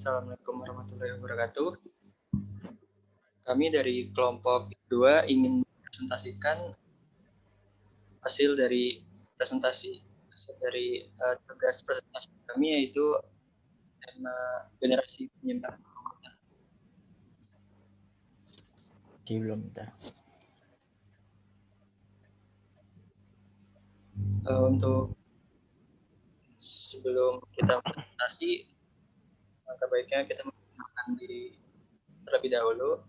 Assalamualaikum warahmatullahi wabarakatuh. Kami dari kelompok 2 ingin mempresentasikan hasil dari tugas presentasi kami, yaitu tema generasi penyimpanan komputer. Untuk sebelum kita presentasi, maka baiknya kita mengenalkan diri terlebih dahulu.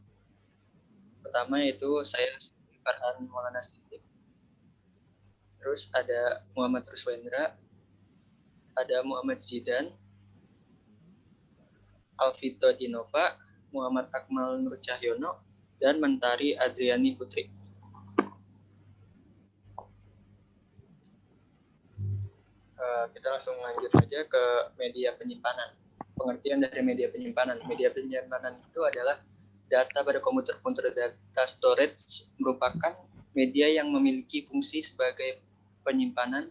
Pertama yaitu saya Farhan Maulana Siddiq. Terus ada Muhammad Ruswendra, ada Muhammad Zidan, Alvito Dinova, Muhammad Akmal Nur Cahyono, dan Mentari Adriani Putri. Kita langsung lanjut aja ke media penyimpanan. Pengertian dari media penyimpanan. Media penyimpanan itu adalah data pada komputer. Komputer data storage merupakan media yang memiliki fungsi sebagai penyimpanan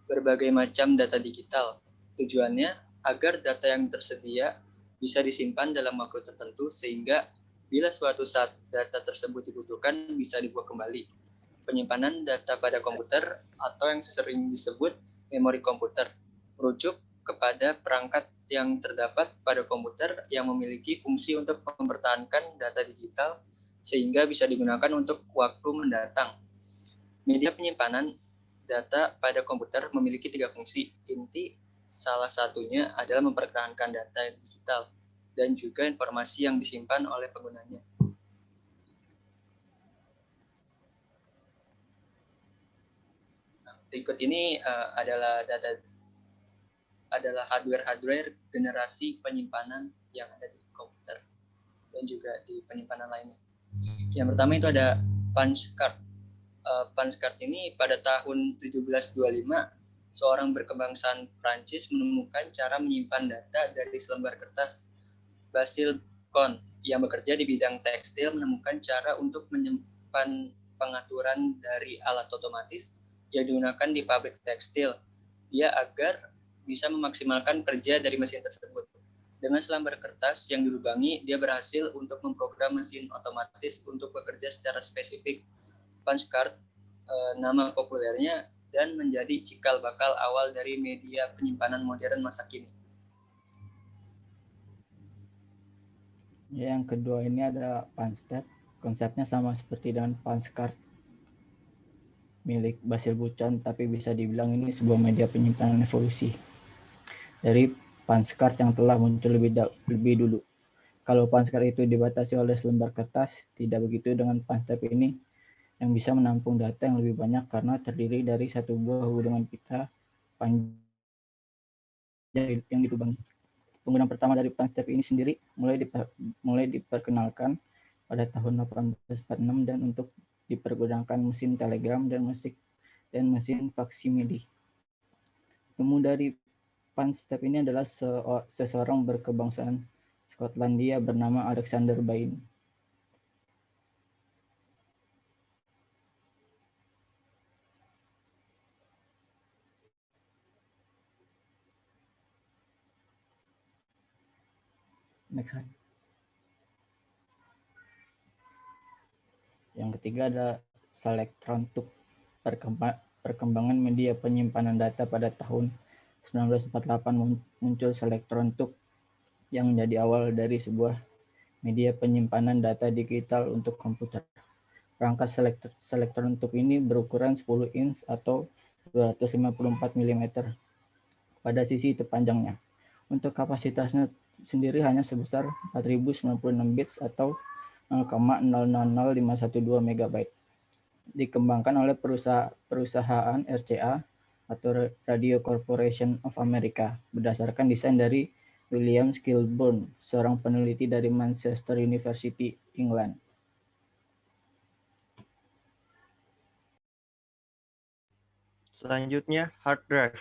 berbagai macam data digital. Tujuannya agar data yang tersedia bisa disimpan dalam waktu tertentu sehingga bila suatu saat data tersebut dibutuhkan bisa dibuat kembali. Penyimpanan data pada komputer atau yang sering disebut memori komputer merujuk kepada perangkat yang terdapat pada komputer yang memiliki fungsi untuk mempertahankan data digital sehingga bisa digunakan untuk waktu mendatang. Media penyimpanan data pada komputer memiliki 3 fungsi inti. Salah satunya adalah mempertahankan data digital dan juga informasi yang disimpan oleh penggunanya. Berikut ini adalah hardware generasi penyimpanan yang ada di komputer dan juga di penyimpanan lainnya. Yang pertama itu ada punch card. Punch card ini pada tahun 1725 seorang berkebangsaan Prancis menemukan cara menyimpan data dari selembar kertas. Basil Kohn yang bekerja di bidang tekstil menemukan cara untuk menyimpan pengaturan dari alat otomatis yang digunakan di pabrik tekstil. Dia agar bisa memaksimalkan kerja dari mesin tersebut. Dengan selembar kertas yang dilubangi, dia berhasil untuk memprogram mesin otomatis untuk bekerja secara spesifik. Punch card, nama populernya, dan menjadi cikal bakal awal dari media penyimpanan modern masa kini. Yang kedua ini ada punch tab. Konsepnya sama seperti dengan punch card milik Basil Buchan, tapi bisa dibilang ini sebuah media penyimpanan evolusi dari punch card yang telah muncul lebih dulu. Kalau punch card itu dibatasi oleh selembar kertas, tidak begitu dengan punch tab ini yang bisa menampung data yang lebih banyak karena terdiri dari satu buah hubungan pita panjang yang ditubangi. Penggunaan pertama dari punch tab ini sendiri mulai diperkenalkan pada tahun 1846 dan untuk dipergunakan mesin telegram dan mesin faksimili. Temu dari punch tab ini adalah seseorang berkebangsaan Skotlandia bernama Alexander Bain. Next slide. Yang ketiga ada Selectron-Tuk. Perkembangan media penyimpanan data pada tahun 1948 muncul Selectron-Tuk yang menjadi awal dari sebuah media penyimpanan data digital untuk komputer. Perangkat Selectron-Tuk ini berukuran 10 inch atau 254 mm pada sisi terpanjangnya. Untuk kapasitasnya sendiri hanya sebesar 4096 bits atau 0,000512 MB. Dikembangkan oleh perusahaan RCA atau Radio Corporation of America berdasarkan desain dari William Kilburn, seorang peneliti dari Manchester University, England. Selanjutnya, hard drive.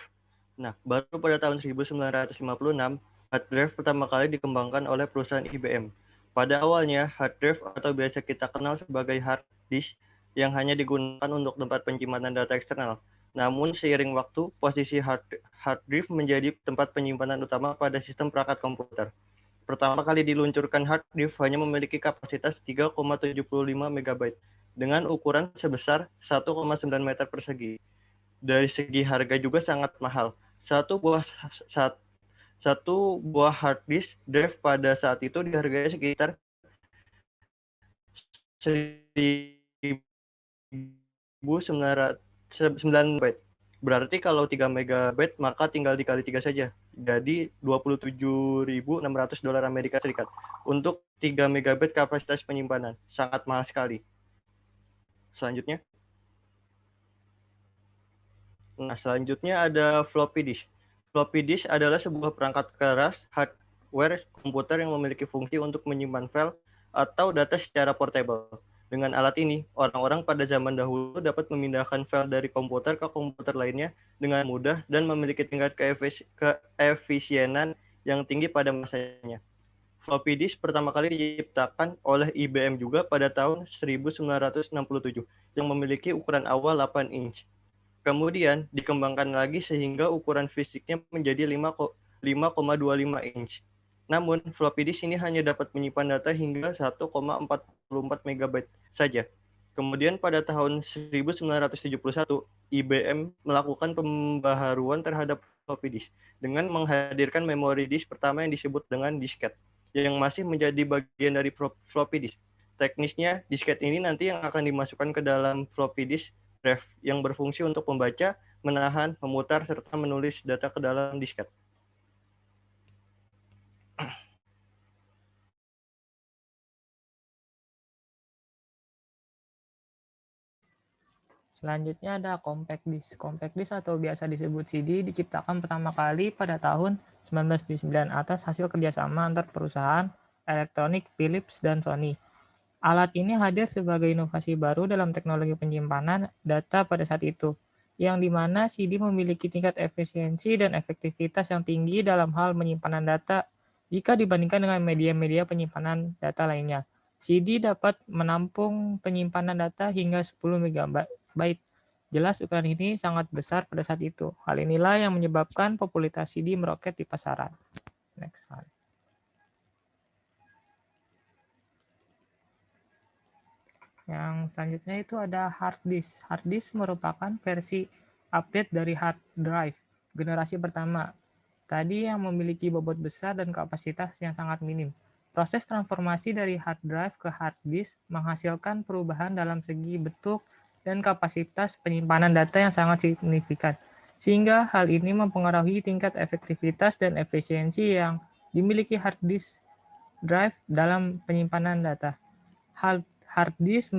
Nah, baru pada tahun 1956, hard drive pertama kali dikembangkan oleh perusahaan IBM. Pada awalnya, hard drive atau biasa kita kenal sebagai hard disk yang hanya digunakan untuk tempat penyimpanan data eksternal. Namun, seiring waktu, posisi hard drive menjadi tempat penyimpanan utama pada sistem perangkat komputer. pertama kali diluncurkan hard disk hanya memiliki kapasitas 3,75 MB dengan ukuran sebesar 1,9 meter persegi. Dari segi harga juga sangat mahal. Satu buah hard disk drive pada saat itu dihargai sekitar 1.900 Berarti kalau 3 megabyte maka tinggal dikali 3 saja. Jadi 27.600 dolar Amerika Serikat untuk 3 megabyte kapasitas penyimpanan. Sangat mahal sekali. Selanjutnya. Selanjutnya ada floppy disk. Floppy disk adalah sebuah perangkat keras hardware komputer yang memiliki fungsi untuk menyimpan file atau data secara portable. Dengan alat ini, orang-orang pada zaman dahulu dapat memindahkan file dari komputer ke komputer lainnya dengan mudah dan memiliki tingkat keefisienan yang tinggi pada masanya. Floppy disk pertama kali diciptakan oleh IBM juga pada tahun 1967 yang memiliki ukuran awal 8 inch. Kemudian dikembangkan lagi sehingga ukuran fisiknya menjadi 5,25 inch. Namun, floppy disk ini hanya dapat menyimpan data hingga 1,44 MB saja. Kemudian pada tahun 1971, IBM melakukan pembaharuan terhadap floppy disk dengan menghadirkan memori disk pertama yang disebut dengan disket, yang masih menjadi bagian dari floppy disk. Teknisnya, disket ini nanti yang akan dimasukkan ke dalam floppy disk drive yang berfungsi untuk membaca, menahan, memutar, serta menulis data ke dalam disket. Selanjutnya ada compact disc. Compact disc atau biasa disebut CD diciptakan pertama kali pada tahun 1979 atas hasil kerjasama antar perusahaan elektronik Philips dan Sony. Alat ini hadir sebagai inovasi baru dalam teknologi penyimpanan data pada saat itu, yang dimana CD memiliki tingkat efisiensi dan efektivitas yang tinggi dalam hal penyimpanan data jika dibandingkan dengan media-media penyimpanan data lainnya. CD dapat menampung penyimpanan data hingga 10 MB. Jelas ukuran ini sangat besar pada saat itu. Hal inilah yang menyebabkan popularitas CD meroket di pasaran. Next slide. Yang selanjutnya itu ada hard disk. Hard disk merupakan versi update dari hard drive, generasi pertama. Tadi yang memiliki bobot besar dan kapasitas yang sangat minim. Proses transformasi dari hard drive ke hard disk menghasilkan perubahan dalam segi bentuk dan kapasitas penyimpanan data yang sangat signifikan. Sehingga hal ini mempengaruhi tingkat efektivitas dan efisiensi yang dimiliki hard disk drive dalam penyimpanan data. Hard disk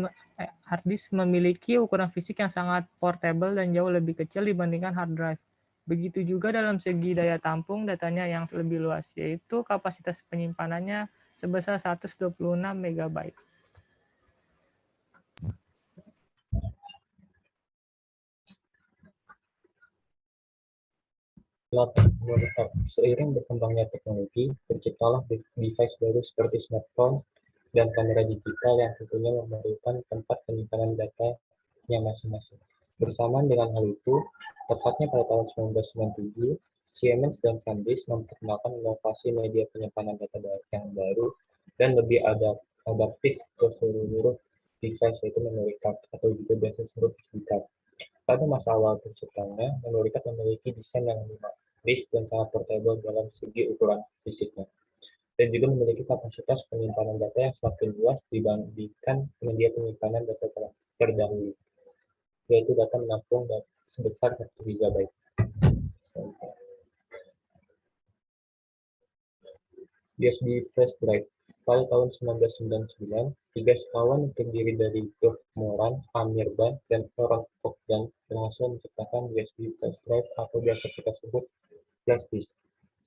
memiliki ukuran fisik yang sangat portable dan jauh lebih kecil dibandingkan hard drive. Begitu juga dalam segi daya tampung datanya yang lebih luas, yaitu kapasitas penyimpanannya sebesar 126 MB. Seiring berkembangnya teknologi, terciptalah device baru seperti smartphone dan kamera digital yang tentunya memerlukan tempat penyimpanan datanya masing-masing. Bersamaan dengan hal itu, tepatnya pada tahun 1997, Siemens dan SanDisk memperkenalkan inovasi media penyimpanan data yang baru dan lebih adaptif ke seluruh device, yaitu memory card atau juga biasa disebut SD card. Pada masa awal terciptanya, memory card memiliki desain yang minimalis dan sangat portable dalam segi ukuran fisiknya, dan juga memiliki kapasitas penyimpanan data yang semakin luas dibandingkan media penyimpanan data terdahulu, yaitu data menampung sebesar 1 GB. USB flash drive. Pada tahun 1999, 3 sekawan yang terdiri dari Geoff Moran, Amir Ban, dan Aaron Coggan berhasil menciptakan USB flash drive atau biasa kita sebut flash disk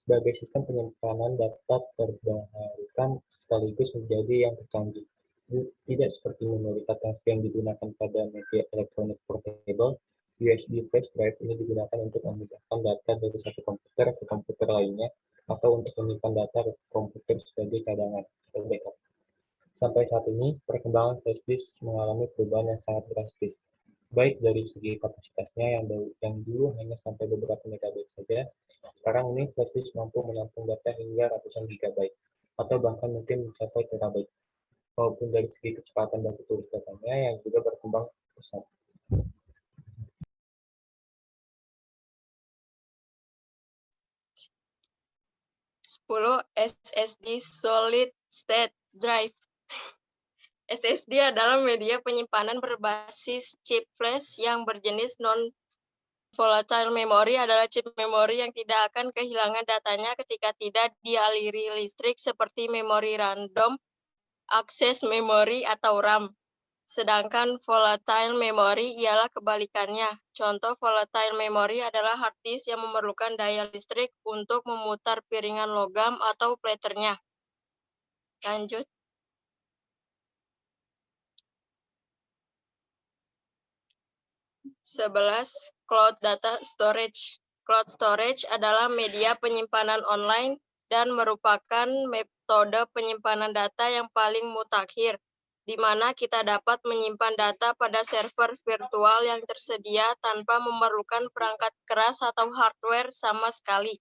sebagai sistem penyimpanan data terbarukan sekaligus menjadi yang tercanggih. Tidak seperti memory card yang sering digunakan pada media elektronik portable, USB flash drive ini digunakan untuk memindahkan data dari satu komputer ke komputer lainnya atau untuk menyimpan data ke komputer sebagai cadangan atau backup. Sampai saat ini, perkembangan flash disk mengalami perubahan yang sangat drastis, baik dari segi kapasitasnya yang dulu hanya sampai beberapa megabyte saja. Sekarang ini flash disk mampu menampung data hingga ratusan gigabyte. atau bahkan mungkin mencapai terabyte, maupun dari segi kecepatan bagi tulis datanya yang juga berkembang pesat. SSD Solid State Drive. SSD adalah media penyimpanan berbasis chip flash yang berjenis non-volatile memory, adalah chip memori yang tidak akan kehilangan datanya ketika tidak dialiri listrik seperti memori random access memory atau RAM. Sedangkan volatile memory ialah kebalikannya. Contoh volatile memory adalah hard disk yang memerlukan daya listrik untuk memutar piringan logam atau platernya. Lanjut. Cloud Data Storage. Cloud storage adalah media penyimpanan online dan merupakan metode penyimpanan data yang paling mutakhir, di mana kita dapat menyimpan data pada server virtual yang tersedia tanpa memerlukan perangkat keras atau hardware sama sekali.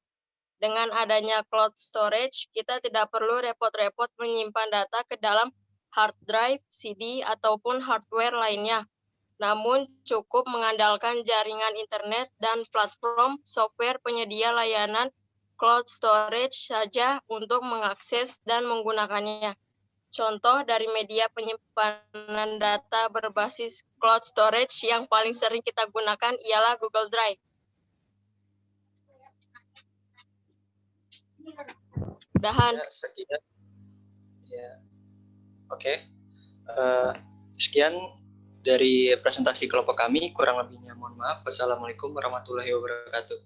Dengan adanya cloud storage, kita tidak perlu repot-repot menyimpan data ke dalam hard drive, CD, ataupun hardware lainnya. Namun cukup mengandalkan jaringan internet dan platform software penyedia layanan cloud storage saja untuk mengakses dan menggunakannya. Contoh dari media penyimpanan data berbasis cloud storage yang paling sering kita gunakan ialah Google Drive. Udahan. Ya, sekian. Ya. Oke. Sekian dari presentasi kelompok kami, kurang lebihnya mohon maaf. Wassalamualaikum warahmatullahi wabarakatuh.